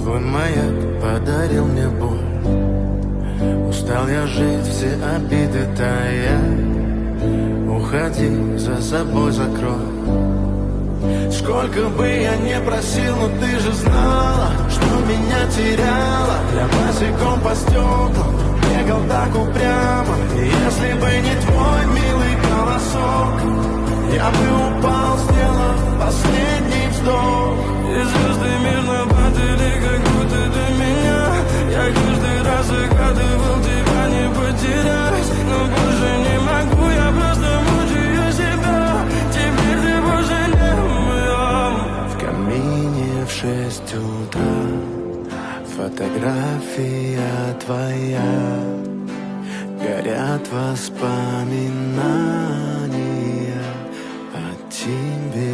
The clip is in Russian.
Твой маяк подарил мне боль. Устал я жить, все обиды тая. Уходи, за собой закрой. Сколько бы я не просил, но ты же знала, что меня теряла. Я босиком по стеклам бегал так упрямо. И если бы не твой милый голосок, я бы упал, сделав последний вздох. И звезды мирно падали, как будто до меня. Я каждый раз загадывал тебя не потерять, но больше не могу, я просто мучаю себя. Теперь ты больше не моя. В камине в 6 утра фотография твоя. Горят воспоминания о тебе.